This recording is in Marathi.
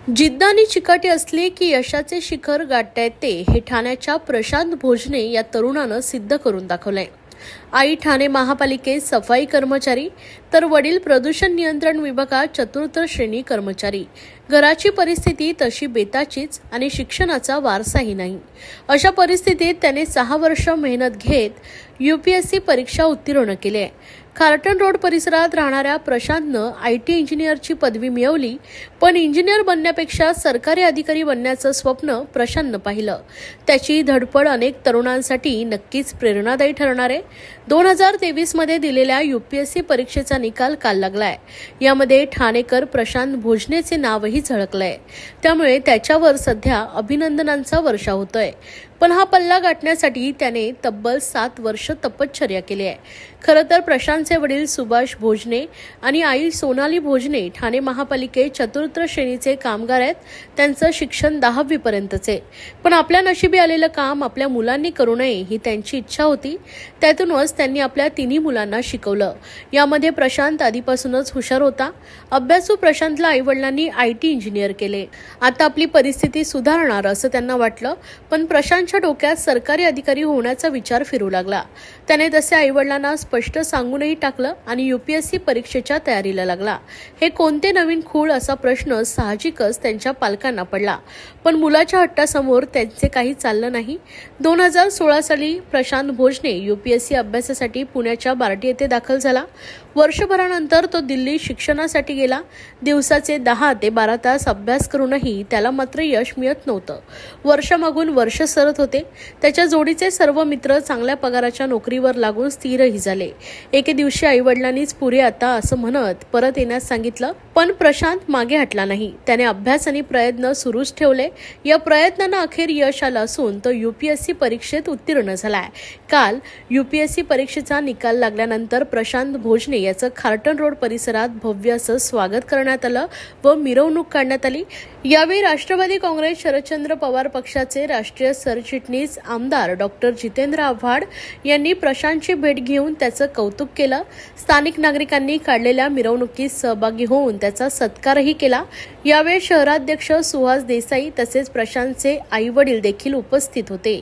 जिद्द आणि चिकाटी असली की यशाचे शिखर गाठता येते हे ठाण्याच्या प्रशांत भोजने या तरुणानं सिद्ध करून दाखवलंय। आई ठाणे महापालिकेत सफाई कर्मचारी तर वडील प्रदूषण नियंत्रण विभागात चतुर्थ श्रेणी कर्मचारी। घराची परिस्थिती तशी बेताचीच आणि शिक्षणाचा वारसाही नाही। अशा परिस्थितीत त्याने 6 वर्ष मेहनत घेत यूपीएससी परीक्षा उत्तीर्ण केली आहे। खारटन रोड परिसरात राहणाऱ्या प्रशांतनं IT इंजिनियरची पदवी मिळवली, पण इंजिनियर बनण्यापेक्षा सरकारी अधिकारी बनण्याचं स्वप्न प्रशांतनं पाहिलं। त्याची धडपड अनेक तरुणांसाठी नक्कीच प्रेरणादायी ठरणार आहे। 2023 मध्ये दिलेल्या यूपीएससी परीक्षेचा निकाल काल लागलाय। यामध्ये ठाणेकर प्रशांत भोजनेचे नावही झळकलंय, त्यामुळे त्याच्यावर सध्या अभिनंदनांचा वर्षाव होतोय। पण हा पल्ला गाठण्यासाठी त्याने तब्बल 7 वर्ष तपश्चर्या केली आहे। खरं तर प्रशांतचे वडील सुभाष भोजने आणि आई सोनाली भोजने ठाणे महापालिकेत चतुर्थ श्रेणीचे कामगार आहेत। त्यांचं शिक्षण 10वी पर्यंतचे, पण आपल्या नशिबी आलेलं काम आपल्या मुलांनी करू नये ही त्यांची इच्छा होती। त्यातूनच त्यांनी आपल्या 3 मुलांना शिकवलं। यामध्ये प्रशांत आधीपासूनच हुशार होता। अभ्यासू प्रशांतला आईवडिलांनी IT इंजिनियर केले। आता आपली परिस्थिती सुधारणार असं त्यांना वाटलं, पण प्रशांतच्या डोक्यात सरकारी अधिकारी होण्याचा विचार फिरू लागला। त्याने तसे आईवडिलांना स्पष्ट सांगूनही टाकलं आणि यूपीएससी परीक्षेच्या तयारीला लागला। हे कोणते नवीन खूळ असा प्रश्न साहजिकच त्यांच्या पालकांना पडला, पण मुलाच्या हट्टासमोर त्यांचे काही चाललं नाही। 2016 साली प्रशांत भोजने यूपीएससी अभ्यासासाठी पुण्याच्या बार्टी येथे दाखल झाला। वर्षभरानंतर तो दिल्ली शिक्षणासाठी गेला। दिवसाचे 10 ते 12 तास अभ्यास करूनही त्याला मात्र यश मिळत नव्हतं। वर्षामागून वर्ष सरत होते। त्याच्या जोडीचे सर्व मित्र चांगल्या पगाराच्या नोकरीवर लागून स्थिरही झाले। एके दिवशी आईवडिलांनीच पुरे आता असं म्हणत परत येण्यास सांगितलं, पण प्रशांत मागे हटला नाही। त्याने अभ्यास आणि प्रयत्न सुरूच ठेवले। या प्रयत्नांना अखेर यश आलं असून तो यूपीएससी परीक्षेत उत्तीर्ण झालाय। काल यूपीएससी परीक्षेचा निकाल लागल्यानंतर प्रशांत भोजने याचं खारटन रोड परिसरात भव्य असं स्वागत करण्यात आलं व मिरवणूक काढण्यात आली। यावेळी राष्ट्रवादी काँग्रेस शरदचंद्र पवार पक्षाचे राष्ट्रीय सरचिटणीस आमदार डॉक्टर जितेंद्र आव्हाड यांनी प्रशांतची भेट घेऊन त्याचं कौतुक केलं। स्थानिक नागरिकांनी काढलेल्या मिरवणुकीत सहभागी होऊन त्याचा सत्कारही केला। यावेळी शहराध्यक्ष सुहास देसाई तसेच प्रशांतचे आई वडील देखील उपस्थित होते।